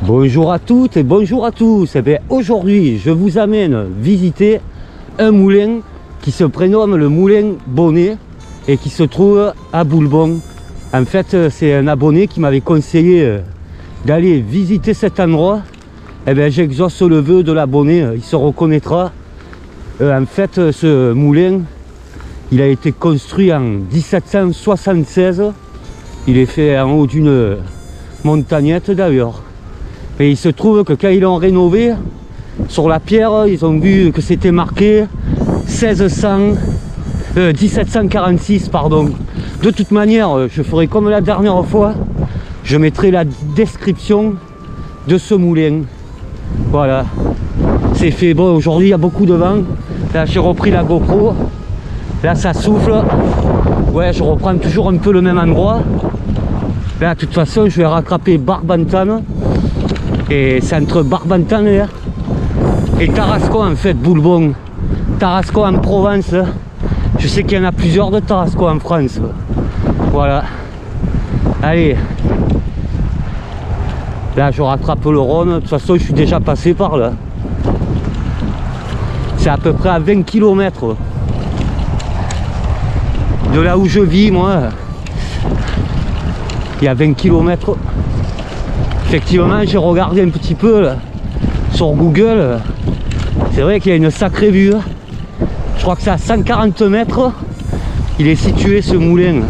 Bonjour à toutes et bonjour à tous. Aujourd'hui, je vous amène visiter un moulin qui se prénomme le moulin Bonnet et qui se trouve à Boulbon. En fait, c'est un abonné qui m'avait conseillé d'aller visiter cet endroit. J'exauce le vœu de l'abonné, il se reconnaîtra. En fait, ce moulin, il a été construit en 1776. Il est fait en haut d'une montagnette d'ailleurs. Et il se trouve que quand ils l'ont rénové, sur la pierre, ils ont vu que c'était marqué 1746, pardon. De toute manière, je ferai comme la dernière fois, je mettrai la description de ce moulin. Voilà, c'est fait. Bon, aujourd'hui il y a beaucoup de vent. Là, j'ai repris la GoPro. Là, ça souffle. Ouais, je reprends toujours un peu le même endroit. Là, de toute façon, je vais rattraper Barbantane. Et c'est entre Barbantane et Tarascon, en fait, Boulbon. Tarascon en Provence. Je sais qu'il y en a plusieurs de Tarascon en France. Voilà. Allez. Là, je rattrape le Rhône. De toute façon, je suis déjà passé par là. C'est à peu près à 20 km de là où je vis, moi. Il y a 20 km. Effectivement, j'ai regardé un petit peu là, sur Google. C'est vrai qu'il y a une sacrée vue. Je crois que c'est à 140 mètres. Il est situé, ce moulin.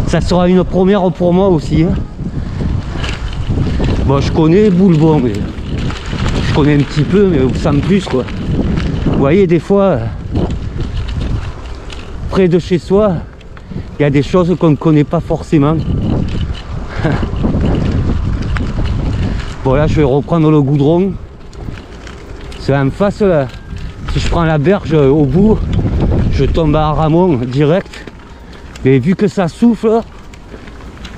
Ça sera une première pour moi aussi. Bon, je connais Boulbon, mais je connais un petit peu, mais sans plus, quoi. Vous voyez, des fois, près de chez soi, il y a des choses qu'on ne connaît pas forcément. Bon, là, je vais reprendre le goudron. C'est en face, là. Si je prends la berge au bout, je tombe à Aramon direct. Mais vu que ça souffle,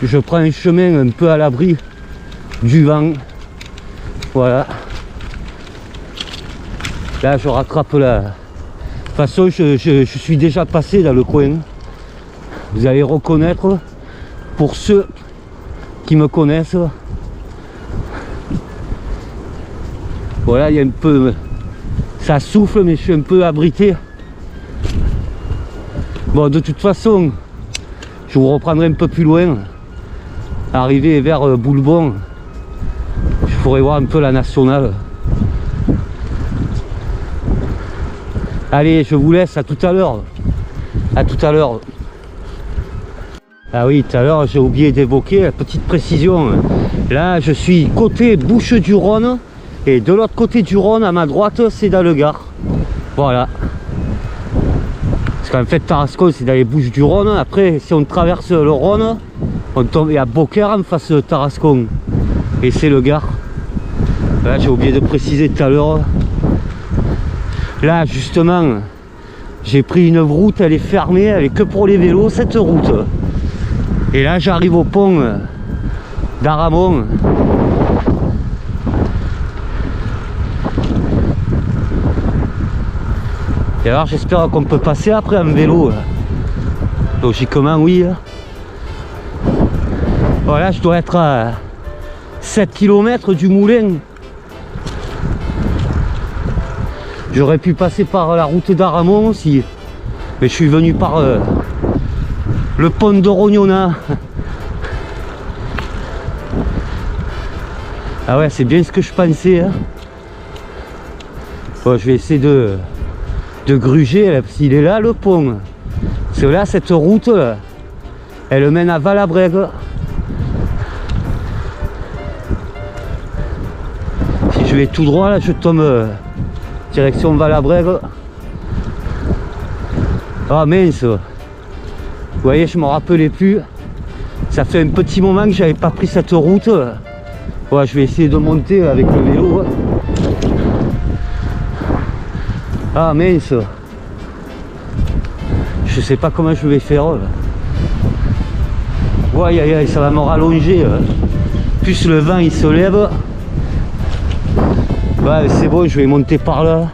je prends un chemin un peu à l'abri du vent. Voilà. Là, je rattrape la... De toute façon, je suis déjà passé dans le coin. Vous allez reconnaître, pour ceux qui me connaissent. Voilà, il y a un peu... Ça souffle, mais je suis un peu abrité. Bon, de toute façon, je vous reprendrai un peu plus loin. Arrivé vers Boulbon, je pourrais voir un peu la nationale. Allez, je vous laisse, à tout à l'heure. À tout à l'heure. Ah oui, tout à l'heure, j'ai oublié d'évoquer la petite précision. Là, je suis côté Bouches-du-Rhône. Et de l'autre côté du Rhône, à ma droite, c'est dans le Gard. Voilà. Parce qu'en fait, Tarascon, c'est dans les Bouches-du-Rhône. Après, si on traverse le Rhône, on tombe à Beaucaire en face de Tarascon. Et c'est le Gard. Là, j'ai oublié de préciser tout à l'heure. Là, justement, j'ai pris une route, elle est fermée, elle est que pour les vélos, cette route. Et là, j'arrive au pont d'Aramon. Et alors, j'espère qu'on peut passer après en vélo. Logiquement, oui. Voilà, je dois être à 7 km du moulin. J'aurais pu passer par la route d'Aramon aussi. Mais je suis venu par le pont de Rognona. Ah ouais, c'est bien ce que je pensais. Hein. Bon, je vais essayer de gruger, là, parce qu'il est là, le pont. Parce que là, cette route, là, elle mène à Valabrègue. Si je vais tout droit, là, je tombe direction Valabrègue. Ah mince. Vous voyez, je me rappelais plus. Ça fait un petit moment que j'avais pas pris cette route. Ouais, je vais essayer de monter avec le vélo. Ah mince. Je sais pas comment je vais faire. Ouais, ça va me rallonger. Plus le vent il se lève. Ouais, c'est bon, je vais monter par là.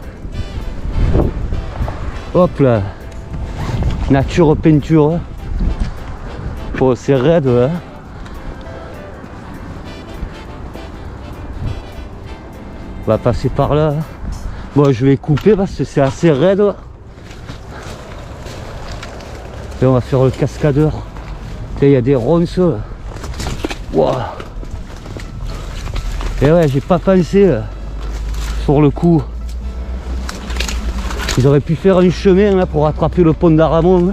Hop là. Nature peinture. Bon, c'est raide. Hein. On va passer par là. Bon, je vais couper parce que c'est assez raide. Et on va faire le cascadeur. Il y a des ronces. Wow. Et ouais, j'ai pas pensé sur le coup. Ils auraient pu faire un chemin là, pour attraper le pont d'Aramon.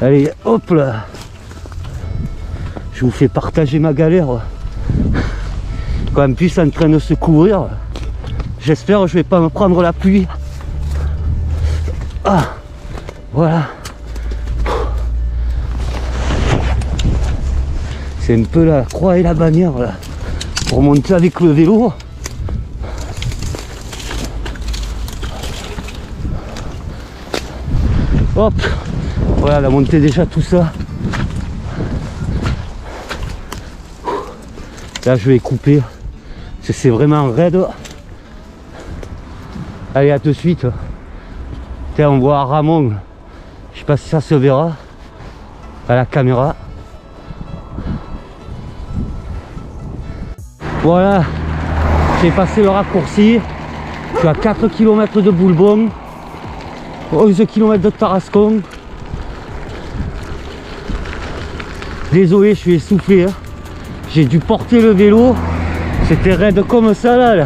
Allez, hop là. Je vous fais partager ma galère. Quand même plus en train de se couvrir. J'espère que je vais pas me prendre la pluie. Ah, voilà. C'est un peu la croix et la bannière là. Pour monter avec le vélo. Hop. Voilà, la montée déjà tout ça. Là je vais couper. C'est vraiment raide. Allez, à tout de suite. Tiens, on voit Aramon. Je sais pas si ça se verra à la caméra. Voilà, j'ai passé le raccourci. Je suis à 4 km de Boulbon, 11 km de Tarascon. Désolé, je suis essoufflé. Hein. J'ai dû porter le vélo. C'était raide comme ça là,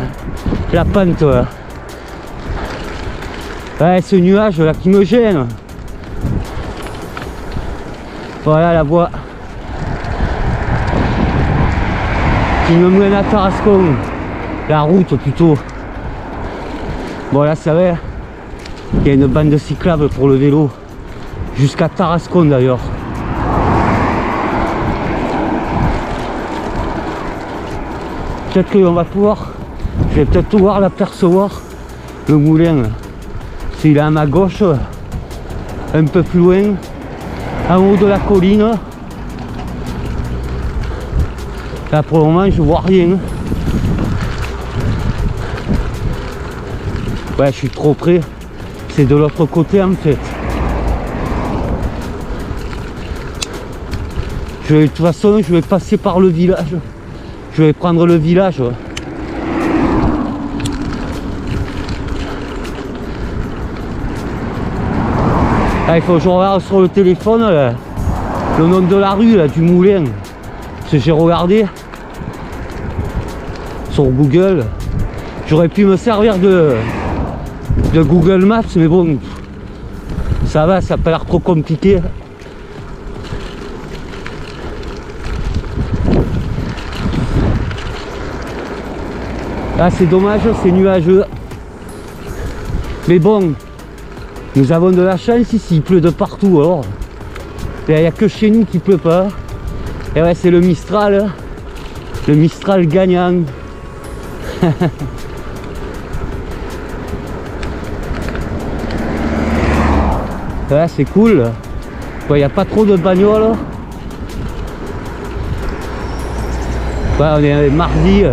la pente. Là. Ouais, ce nuage là qui me gêne. Voilà la voie qui me mène à Tarascon. La route plutôt. Bon là ça va. Il y a une bande cyclable pour le vélo. Jusqu'à Tarascon d'ailleurs. Peut-être qu'on va pouvoir. Je vais peut-être pouvoir l'apercevoir. Le moulin. Il est à ma gauche. Un peu plus loin. En haut de la colline. Là pour le moment je vois rien. Ouais, je suis trop près. C'est de l'autre côté en fait. De toute façon je vais passer par le village. Je vais prendre le village. Ah, il faut que je regarde sur le téléphone là, le nom de la rue là, du moulin. Parce que j'ai regardé sur Google. J'aurais pu me servir de Google Maps, mais bon, ça va, ça n'a pas l'air trop compliqué. Ah, c'est dommage, c'est nuageux. Mais bon, nous avons de la chance ici, il pleut de partout alors. Il n'y a que chez nous qui pleut pas. Et ouais, c'est le Mistral gagnant. Ouais, c'est cool. Il n'y a pas trop de bagnoles. Ouais, on est mardi.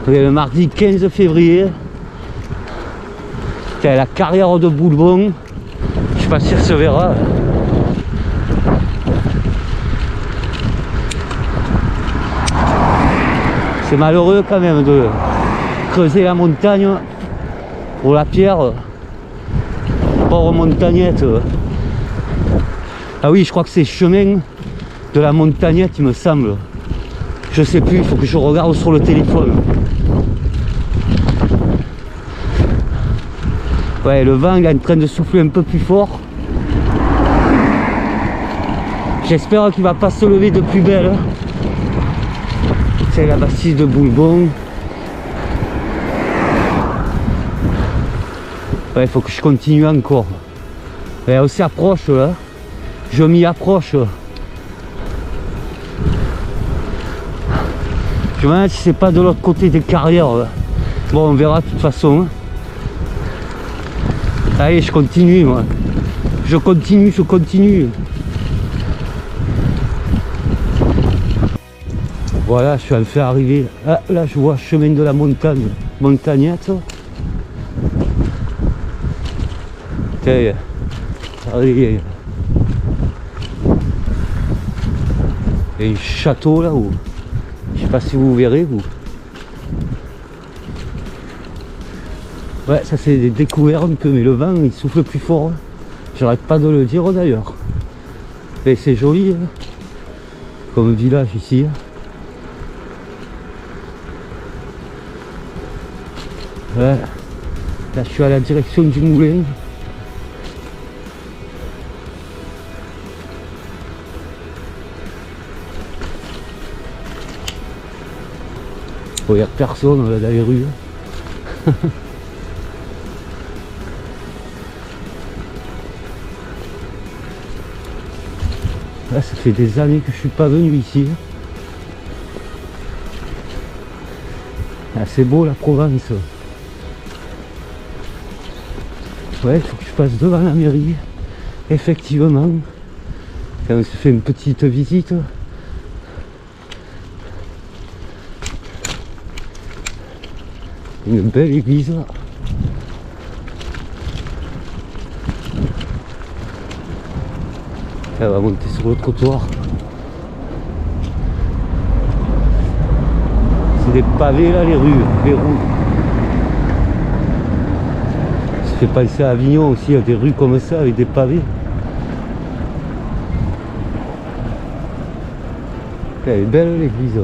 On est le mardi 15 février. C'est la carrière de Boulbon. Je sais pas si ça se verra. C'est malheureux quand même de creuser la montagne pour la pierre. Pauvre montagnette. Ah oui, je crois que c'est chemin de la montagnette, il me semble. Je sais plus, il faut que je regarde sur le téléphone. Ouais, le vent est en train de souffler un peu plus fort. J'espère qu'il va pas se lever de plus belle. C'est la bâtisse de Boulbon. Ouais, il faut que je continue encore. Ouais, on s'approche là. Je m'y approche. Je me demande si c'est pas de l'autre côté des carrières. Là. Bon, on verra de toute façon. Allez, je continue moi. Je continue. Voilà, je suis enfin arrivé. Ah, là, je vois chemin de la montagne. Montagnette. Tiens, allez. Il y a un château là-haut. Je sais pas si vous verrez vous. Ouais, ça c'est découvert un peu, mais le vent il souffle plus fort. J'arrête pas de le dire d'ailleurs. Et c'est joli hein, comme village ici. Ouais. Là je suis à la direction du moulin. Oh, il n'y a personne dans les rues. Là, ça fait des années que je suis pas venu ici. Ah, c'est beau la Provence. Ouais, il faut que je passe devant la mairie. Effectivement. Quand on se fait une petite visite. Une belle église. Elle va monter sur le trottoir. C'est des pavés là les rues, les roues. Ça fait penser à Avignon aussi, il y a des rues comme ça avec des pavés. Elle est belle l'église.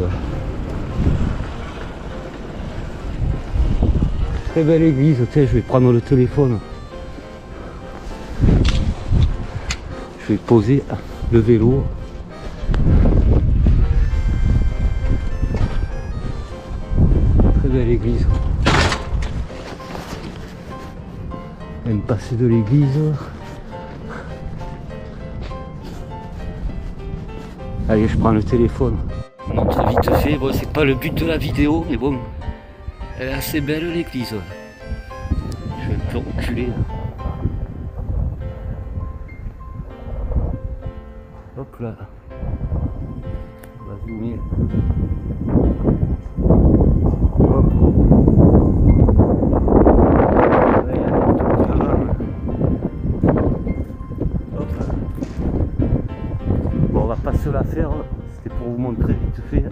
Très belle église, tiens, je vais prendre le téléphone. Je vais poser le vélo. Très belle église. Même passer de l'église. Allez, je prends le téléphone. On montre vite fait, bon, c'est pas le but de la vidéo, mais bon, elle est assez belle l'église. Je vais un peu reculer. Hop là. On va zoomer. Hop. Ouais, hop. Bon, on va pas se la faire. C'était pour vous montrer vite fait.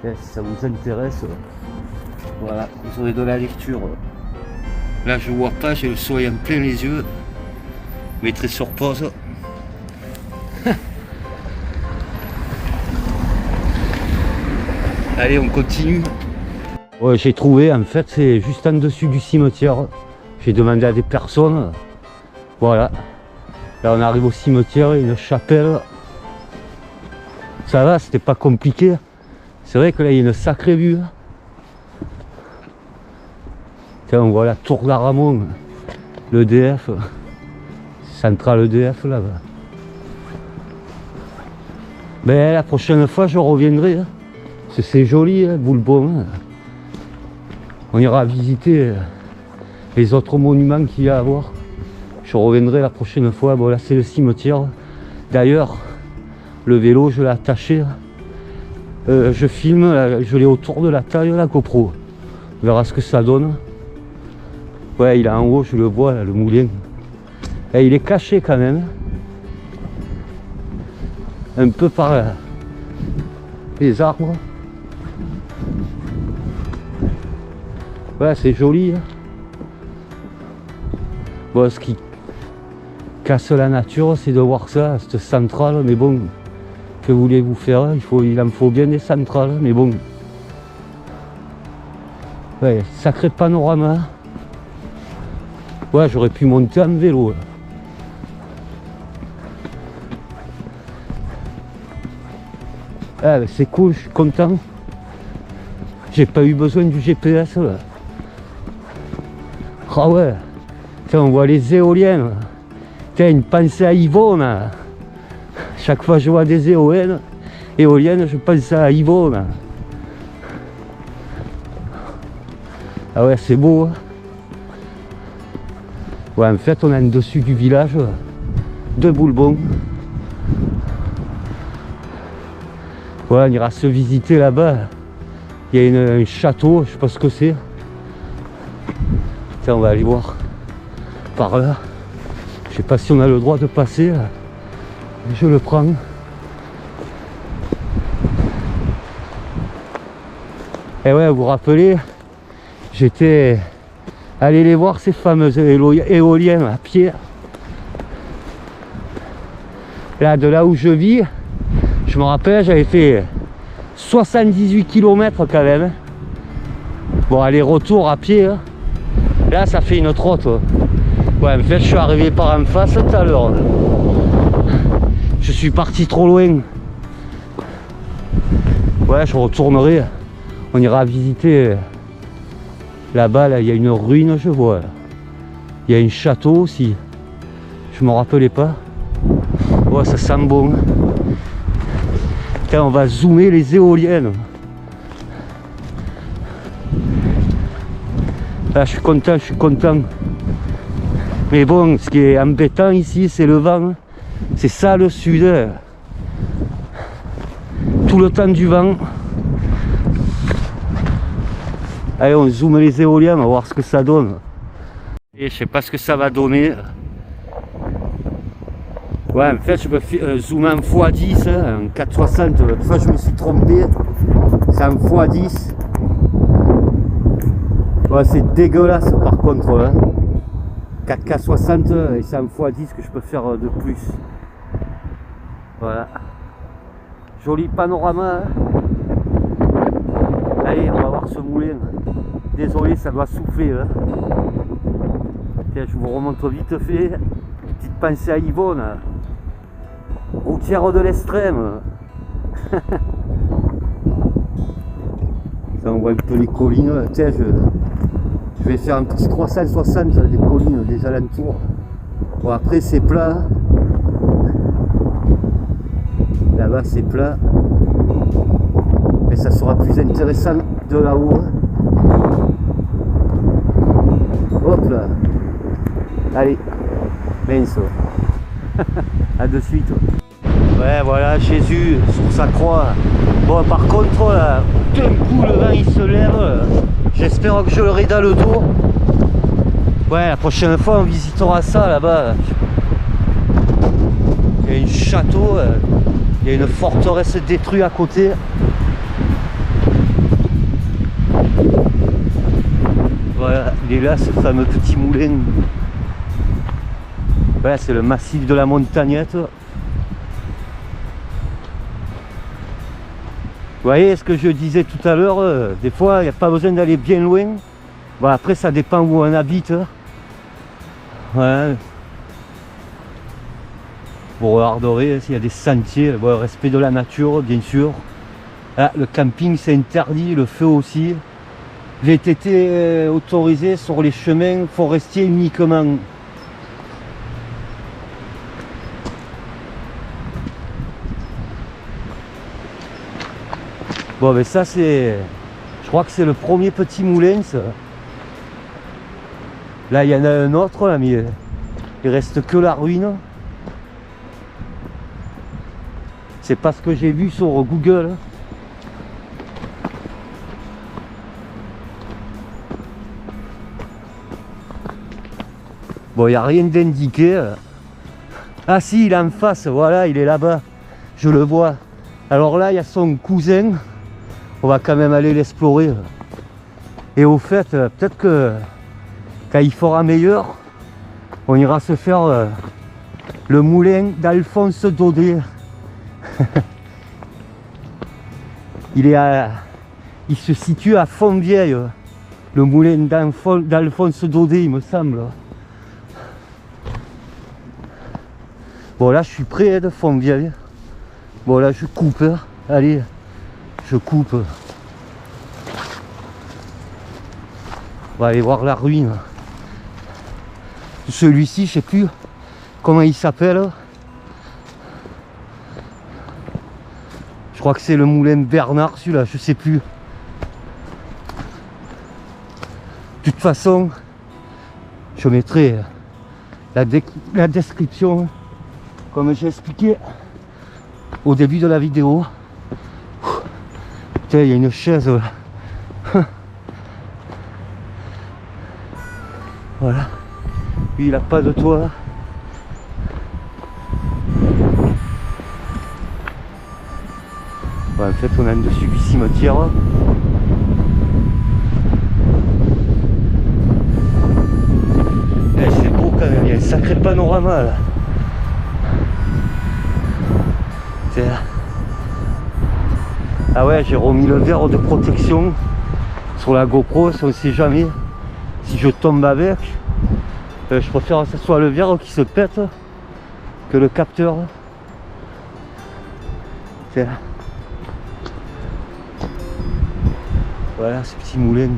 Et si ça vous intéresse, voilà, vous aurez de la lecture. Là je vois pas, j'ai le soleil en plein les yeux. Je mettrai sur pause. Allez, on continue. Ouais, j'ai trouvé, en fait, c'est juste en dessus du cimetière. J'ai demandé à des personnes. Voilà. Là on arrive au cimetière, il y a une chapelle. Ça va, c'était pas compliqué. C'est vrai que là il y a une sacrée vue. Tiens, on voit la tour d'Aramon, l'EDF, centrale EDF là-bas. Ben la prochaine fois je reviendrai, hein. C'est joli, hein, Boulbon. Hein. On ira visiter les autres monuments qu'il y a à voir. Je reviendrai la prochaine fois. Bon là c'est le cimetière. D'ailleurs, le vélo je l'ai attaché. Je filme, là, je l'ai autour de la taille, la GoPro. On verra ce que ça donne. Ouais, il est en haut, je le vois, là, le moulin. Et il est caché quand même. Un peu par là. Les arbres. Ouais, c'est joli. Hein. Bon, ce qui casse la nature, c'est de voir ça, cette centrale. Mais bon, que voulez-vous faire? Il en faut bien des centrales, mais bon. Ouais, sacré panorama. Ouais, j'aurais pu monter en vélo. Ah, c'est cool, je suis content. J'ai pas eu besoin du GPS là. Ah ouais. Tiens, on voit les éoliennes. Tiens, une pensée à Yvonne. Chaque fois que je vois des éoliennes, je pense à Yvonne. Ah ouais, c'est beau. Hein. Ouais, en fait, on est en dessus du village de Boulbon. Ouais, on ira se visiter là-bas. Il y a un château, je sais pas ce que c'est. Tiens, on va aller voir par là. Je sais pas si on a le droit de passer, là. Je le prends. Et ouais, vous vous rappelez, j'étais allé les voir, ces fameuses éoliennes à pied. Là, de là où je vis, je me rappelle, j'avais fait 78 km quand même. Bon, aller-retour à pied. Hein. Là, ça fait une trotte. Ouais, en fait, je suis arrivé par en face tout à l'heure. Je suis parti trop loin. Ouais, je retournerai. On ira visiter. Là-bas, là, il y a une ruine, je vois. Il y a un château aussi. Je me rappelais pas. Ouais, ça sent bon. Tiens, on va zoomer les éoliennes. Là, je suis content. Mais bon, ce qui est embêtant ici, c'est le vent. C'est ça le sud. Tout le temps du vent. Allez, on zoome les éoliennes, on va voir ce que ça donne. Et je sais pas ce que ça va donner. Ouais, en fait, je peux zoomer en x10, hein, en 460. Une fois, je me suis trompé. C'est en x10. Ouais, c'est dégueulasse par contre. Hein. 4K 60 et c'est en x10 que je peux faire de plus. Voilà. Joli panorama. Hein. Allez, on va voir ce moulin. Désolé, ça doit souffler. Hein. Tiens, je vous remonte vite fait. Petite pensée à Yvonne. Routière de l'extrême. Ça, on voit un peu les collines. Tiens, je vais faire un petit 360 des collines des alentours. Bon, après c'est plat. Là-bas c'est plat. Mais ça sera plus intéressant de là-haut. Hop là. Allez. Mince. A de suite. Ouais, voilà, Jésus sur sa croix. Bon, par contre, là, d'un coup, le vent il se lève. J'espère que je l'aurai dans le dos. Ouais, la prochaine fois, on visitera ça là-bas. Il y a un château, il y a une forteresse détruite à côté. Voilà, il est là, ce fameux petit moulin. Ouais, c'est le massif de la Montagnette. Vous voyez ce que je disais tout à l'heure, des fois il n'y a pas besoin d'aller bien loin. Bon, après ça dépend où on habite. Ouais. Vous regarderez s'il y a des sentiers, bon, respect de la nature bien sûr. Ah, le camping c'est interdit, le feu aussi. VTT autorisé sur les chemins forestiers uniquement. Bon, mais ça c'est... Je crois que c'est le premier petit moulin, ça. Là, il y en a un autre, là, mais il reste que la ruine. C'est pas ce que j'ai vu sur Google. Bon, il n'y a rien d'indiqué. Ah si, il est en face, voilà, il est là-bas. Je le vois. Alors là, il y a son cousin. On va quand même aller l'explorer. Et au fait, peut-être que quand il fera meilleur, on ira se faire le moulin d'Alphonse Daudet. Il se situe à Fontvieille, le moulin d'Alphonse Daudet, il me semble. Bon, là, je suis près de Fontvieille. Bon, là, je coupe. Hein. Allez, je coupe. On va aller voir la ruine. Celui-ci, je sais plus comment il s'appelle. Je crois que c'est le moulin Bernard, celui-là, je sais plus. De toute façon, je mettrai la description, comme j'ai expliqué au début de la vidéo. Putain, il y a une chaise. Voilà. Lui, il n'a pas de toit. Ouais, en fait, on est en dessus du cimetière. Eh, c'est beau quand même, il y a un sacré panorama là. Ah ouais, j'ai remis le verre de protection sur la GoPro, on ne sait jamais si je tombe avec. Je préfère que ce soit le verre qui se pète que le capteur. Voilà ce petit moulin.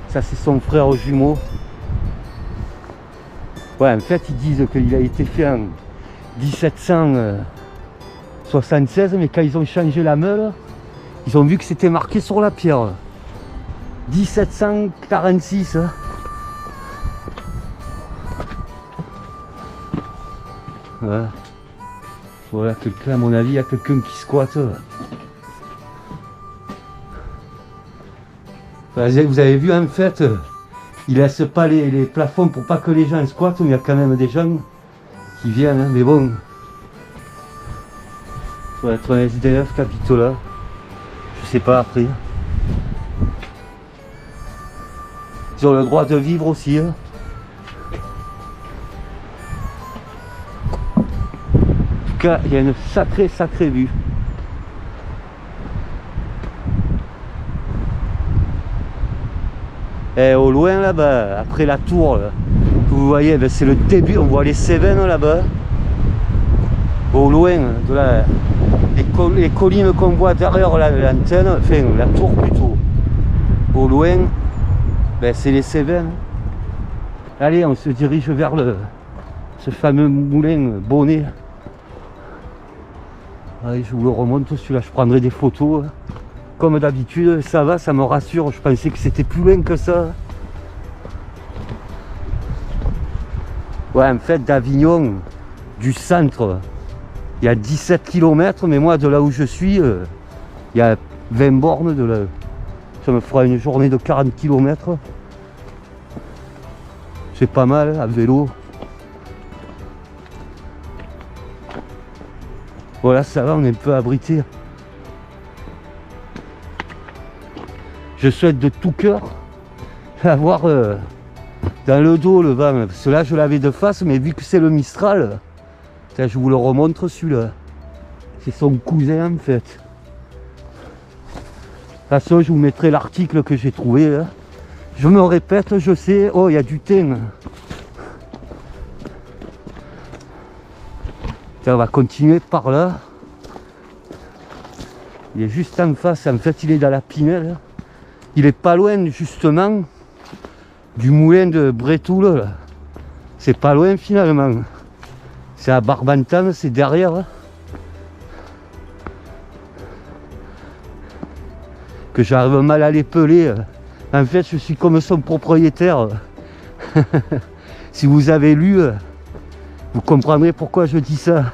Ça c'est son frère jumeau. Ouais, en fait ils disent qu'il a été fait en 1776, mais quand ils ont changé la meule, ils ont vu que c'était marqué sur la pierre 1746. Voilà. Voilà, quelqu'un, à mon avis, il y a quelqu'un qui squatte. Vous avez vu, en fait, ils laissent pas les plafonds pour pas que les gens squattent, mais il y a quand même des gens qui viennent, hein, mais bon. Ça doit être un SDF qui habite là. Je sais pas après. Ils ont le droit de vivre aussi. Hein. En tout cas, il y a une sacrée vue. Et au loin là-bas, après la tour, là, que vous voyez, ben, c'est le début, on voit les Cévennes là-bas. Au loin, de les collines qu'on voit derrière l'antenne, enfin la tour plutôt. Au loin, ben, c'est les Cévennes. Allez, on se dirige vers ce fameux moulin Bonnet. Allez, je vous le remonte celui-là, je prendrai des photos. Comme d'habitude, ça va, ça me rassure. Je pensais que c'était plus loin que ça. Ouais, en fait, d'Avignon, du centre, il y a 17 km, mais moi, de là où je suis, il y a 20 bornes de là. Ça me fera une journée de 40 km. C'est pas mal, à vélo. Voilà, ça va, on est un peu abrité. Je souhaite de tout cœur avoir dans le dos le vent, parce que là je l'avais de face, mais vu que c'est le Mistral, je vous le remontre celui-là. C'est son cousin en fait. De toute façon, je vous mettrai l'article que j'ai trouvé. Hein. Je me répète, je sais. Oh, il y a du thym. Tiens, on va continuer par là. Il est juste en face, en fait il est dans la Pinelle. Il est pas loin justement du moulin de Brétoul. C'est pas loin finalement. C'est à Barbantane, c'est derrière. Que j'arrive mal à l'épeler. En fait, je suis comme son propriétaire. Si vous avez lu, vous comprendrez pourquoi je dis ça.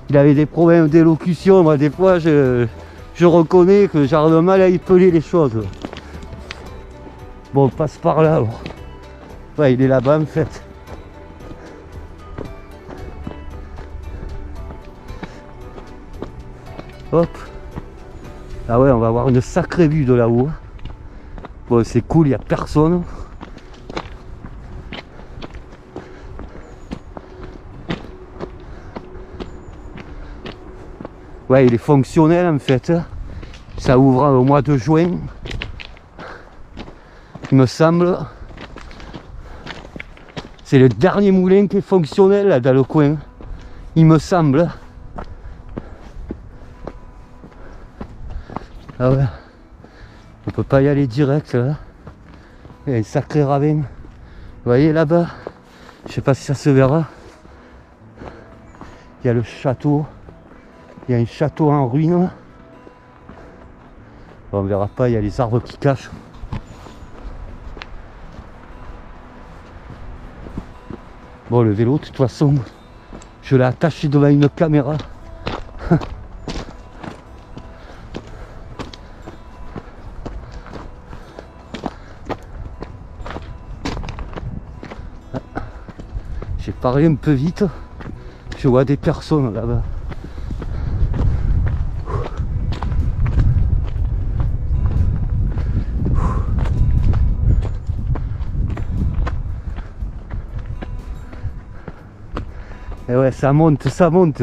Il avait des problèmes d'élocution. Moi, des fois, je reconnais que j'arrive mal à épeler les choses. Bon, on passe par là alors. Ouais, il est là-bas en fait. Hop. Ah ouais, on va avoir une sacrée vue de là-haut. Bon, c'est cool, il n'y a personne. Ouais, il est fonctionnel en fait. Ça ouvre au mois de juin. Il me semble. C'est le dernier moulin qui est fonctionnel là dans le coin. Il me semble. Ah ouais. On peut pas y aller direct là. Il y a un sacré ravin. Vous voyez là-bas. Je sais pas si ça se verra. Il y a le château. Il y a un château en ruine. Bon, on verra pas, il y a les arbres qui cachent. Bon, le vélo, de toute façon, je l'ai attaché devant une caméra. J'ai parlé un peu vite. Je vois des personnes là-bas. Et ouais, ça monte, ça monte.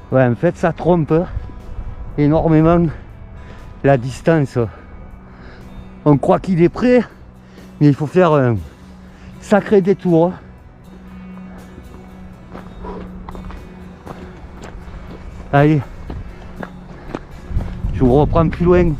Ouais, en fait, ça trompe énormément la distance. On croit qu'il est prêt, mais il faut faire un sacré détour. Allez, je vous reprends plus loin.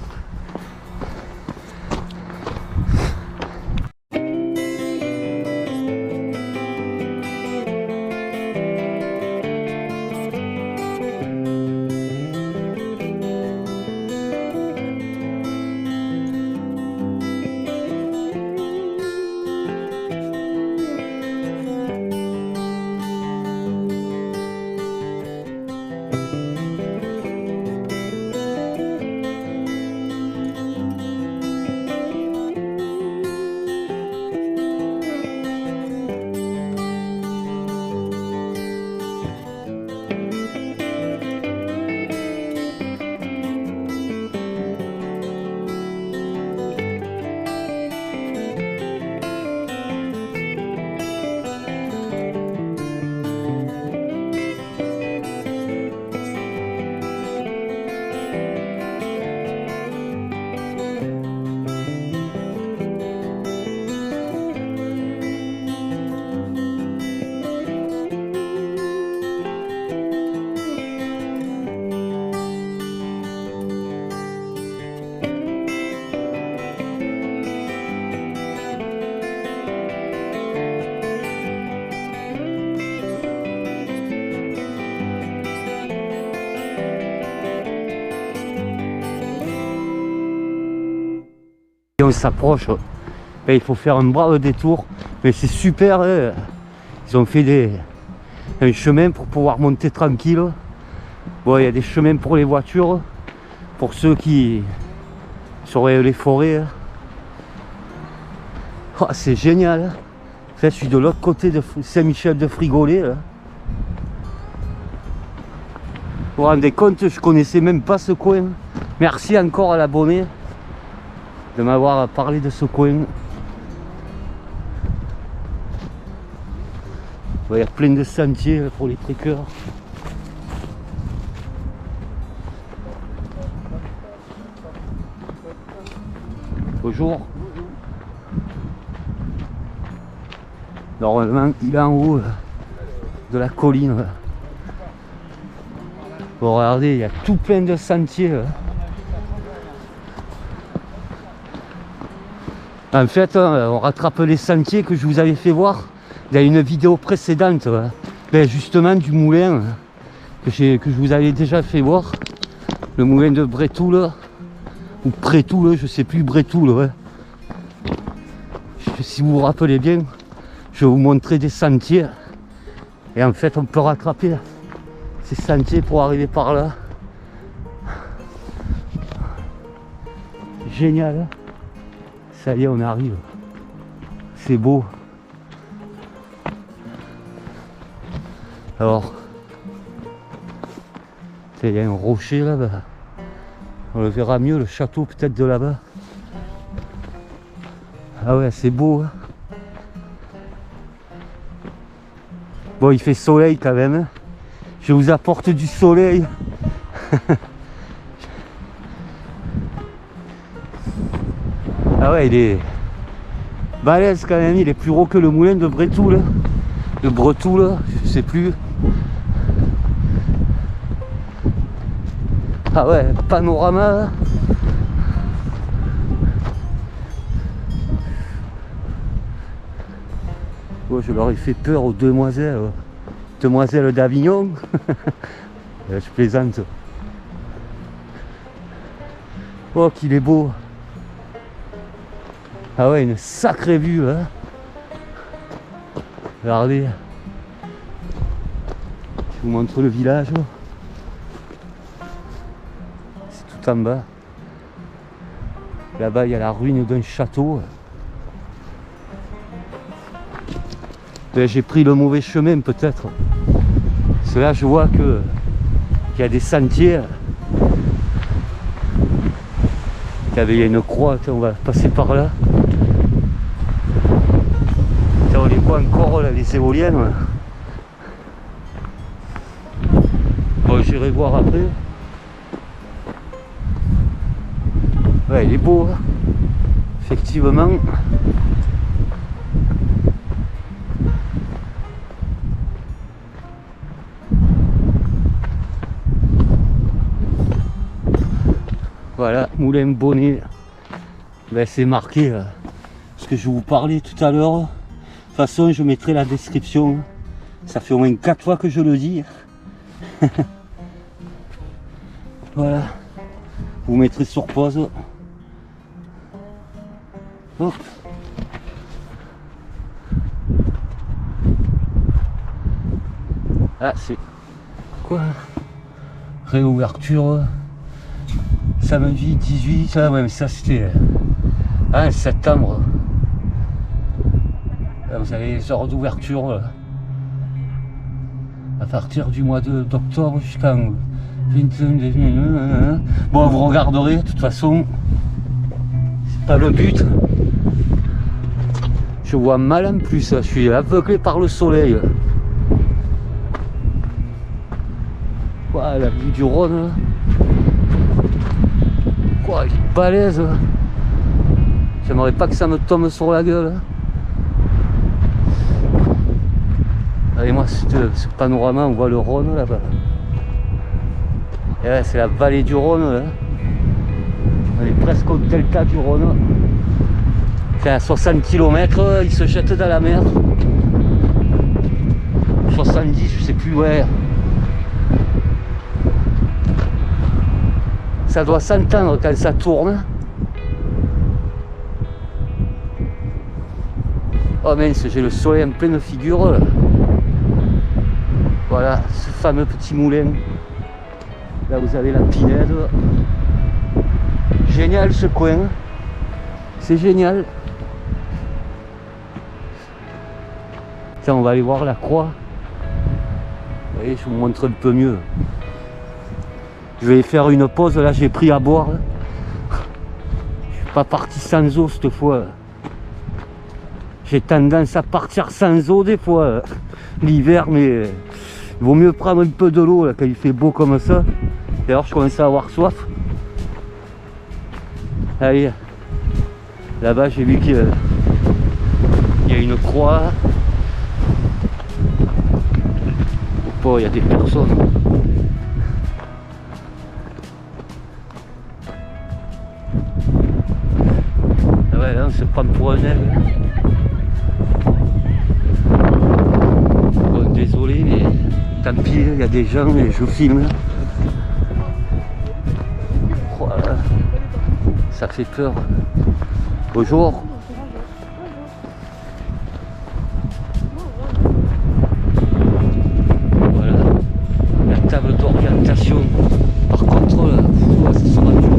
Et on s'approche, et il faut faire un brave détour, mais c'est super, hein. Ils ont fait un chemin pour pouvoir monter tranquille. Bon, il y a des chemins pour les voitures, pour ceux qui surveillent les forêts. Oh, c'est génial. En fait, je suis de l'autre côté de Saint-Michel-de-Frigolet. Vous vous rendez compte, je connaissais même pas ce coin. Merci encore à l'abonné de m'avoir parlé de ce coin. Il y a plein de sentiers pour les trekkers. Bonjour. Normalement, il est en haut de la colline. Bon, regardez, il y a tout plein de sentiers. En fait, on rattrape les sentiers que je vous avais fait voir dans une vidéo précédente. Ben justement, du moulin que je vous avais déjà fait voir. Le moulin de Brétoul. Ou Prétoul, je sais plus, Brétoul. Ouais. Si vous vous rappelez bien, je vais vous montrer des sentiers. Et en fait, on peut rattraper ces sentiers pour arriver par là. Génial. Hein, ça y est, on arrive. C'est beau. Alors, il y a un rocher là-bas. On le verra mieux, le château peut-être de là-bas. Ah ouais, c'est beau. Hein. Bon, il fait soleil quand même. Je vous apporte du soleil. Ah ouais, il est balèze quand même. Il est plus gros que le moulin de Brétoul. De Brétoul, je sais plus. Ah ouais, panorama. Oh, je leur ai fait peur aux demoiselles. Demoiselles d'Avignon. Je plaisante. Oh, qu'il est beau. Ah ouais, une sacrée vue. Hein. Regardez. Je vous montre le village. C'est tout en bas. Là-bas, il y a la ruine d'un château. J'ai pris le mauvais chemin peut-être. Parce que là je vois que Il y a des sentiers. Il y a une croix, on va passer par là. On les voit encore là, les éoliennes. Bon, j'irai voir après. Ouais, il est beau, hein. Effectivement. Voilà, Moulin Bonnet. Ben, c'est marqué ce que je vous parlais tout à l'heure. De toute façon, je mettrai la description. Ça fait au moins 4 fois que je le dis. Voilà. Vous mettrez sur pause. Hop. Ah, c'est quoi? Réouverture samedi 18. Ah ouais, mais ça c'était septembre. Là, vous avez les heures d'ouverture à partir du mois d'octobre jusqu'en 21. Bon, vous regarderez, de toute façon, c'est pas le but. Je vois mal en plus, je suis aveuglé par le soleil. Quoi, la vue du Rhône, quoi, il est balèze. J'aimerais pas que ça me tombe sur la gueule. Allez, moi, ce panorama, on voit le Rhône là-bas. Et ouais, c'est la vallée du Rhône. Là. On est presque au delta du Rhône. Enfin, à 60 km, il se jette dans la mer. 70, je sais plus, ouais. Ça doit s'entendre quand ça tourne. Oh mince, j'ai le soleil en pleine figure. Là. Voilà, ce fameux petit moulin. Là, vous avez la Pinède. Génial ce coin. C'est génial. Tiens, on va aller voir la croix. Vous voyez, je vous montre un peu mieux. Je vais faire une pause. Là, j'ai pris à boire. Je suis pas parti sans eau cette fois. J'ai tendance à partir sans eau des fois. L'hiver, mais il vaut mieux prendre un peu de l'eau là quand il fait beau comme ça. D'ailleurs, je commence à avoir soif. Allez, là-bas, j'ai vu qu'il y a une croix. Oh, il y a des personnes. Ah ouais, là, on se prend pour un aigle. Bon, désolé, mais tant pis, il y a des gens et je filme. Voilà. Ça fait peur. Bonjour. Voilà. La table d'orientation. Par contre, là, ça sera dur.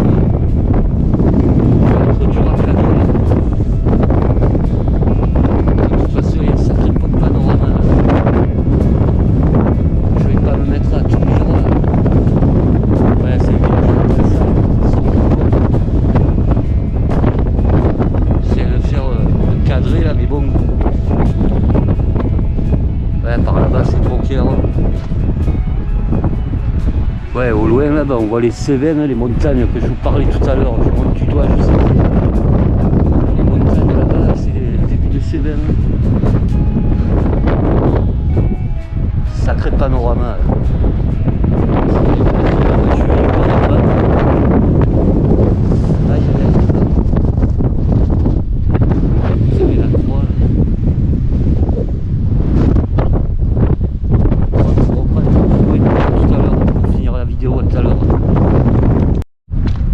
Ça va être dur à faire. De toute façon, il y a un sacré panorama. Je vais pas me mettre à tout lire. Ouais, c'est bien. Là, mais bon, ouais, par là-bas c'est Beaucaire. Ouais, au loin là-bas on voit les Cévennes, les montagnes que je vous parlais tout à l'heure. Je monte du doigt, je sais. Les montagnes là-bas, c'est le début des Cévennes. Sacré panorama.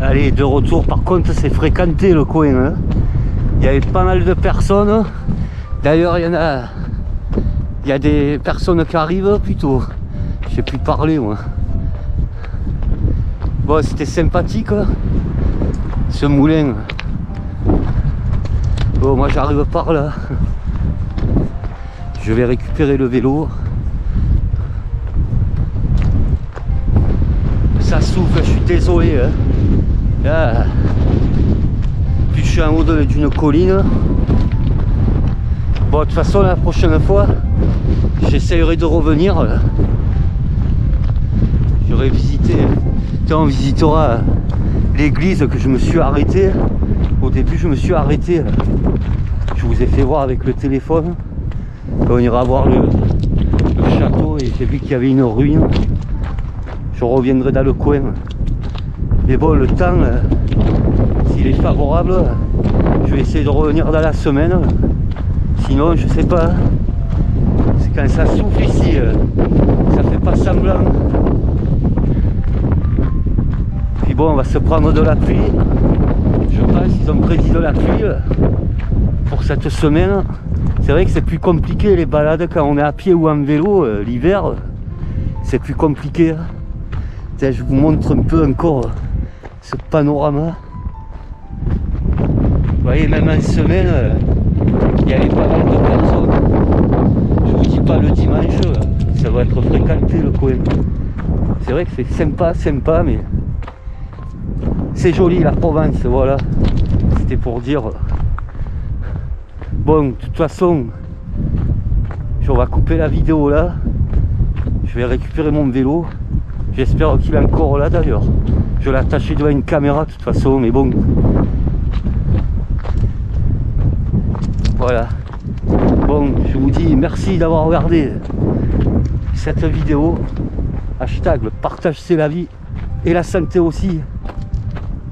Allez, de retour, par contre c'est fréquenté le coin, hein. Il y avait pas mal de personnes. D'ailleurs il y a des personnes qui arrivent plutôt. J'ai pu parler moi. Bon, c'était sympathique hein, ce moulin. Bon, moi j'arrive par là. Je vais récupérer le vélo. ça souffle, je suis désolé. Hein. Là, puis je suis en haut d'une colline. Bon, de toute façon, la prochaine fois, j'essayerai de revenir. J'aurai visité, on visitera l'église que je me suis arrêté. Au début, je me suis arrêté. Je vous ai fait voir avec le téléphone. On ira voir le château et j'ai vu qu'il y avait une ruine. Je reviendrai dans le coin. Mais bon, le temps, s'il est favorable, je vais essayer de revenir dans la semaine. Sinon, je sais pas. C'est quand ça souffle ici, ça fait pas semblant. Puis bon, on va se prendre de la pluie. Je pense qu'ils ont prédit de la pluie pour cette semaine. C'est vrai que c'est plus compliqué les balades quand on est à pied ou en vélo l'hiver. C'est plus compliqué. Tiens, je vous montre un peu encore ce panorama. Vous voyez, même en semaine, il y avait pas mal de personnes. Je vous dis pas le dimanche, ça va être fréquenté le coin. C'est vrai que c'est sympa, mais c'est joli la Provence, voilà. C'était pour dire. Bon, de toute façon, on va couper la vidéo là. Je vais récupérer mon vélo. J'espère qu'il est encore là d'ailleurs. Je l'ai attaché devant une caméra de toute façon, mais bon. Voilà. Bon, je vous dis merci d'avoir regardé cette vidéo. Hashtag le partage c'est la vie et la santé aussi.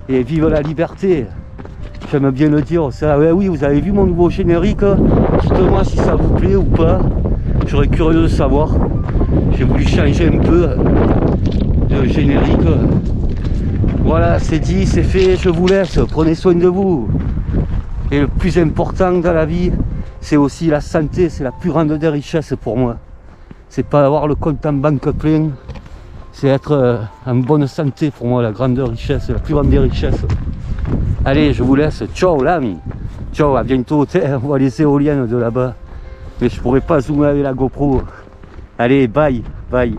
Et vive la liberté. J'aime bien le dire ça. Ouais, oui, vous avez vu mon nouveau générique. Dites-moi si ça vous plaît ou pas. Je serais curieux de savoir. J'ai voulu changer un peu de générique. Voilà, c'est dit, c'est fait, je vous laisse. Prenez soin de vous. Et le plus important dans la vie, c'est aussi la santé. C'est la plus grande des richesses pour moi. C'est pas avoir le compte en banque plein. C'est être en bonne santé pour moi, la grande richesse, la plus grande des richesses. Allez, je vous laisse. Ciao l'ami. Ciao, à bientôt. On voit les éoliennes de là-bas. Mais je pourrais pas zoomer avec la GoPro. Allez, bye, bye.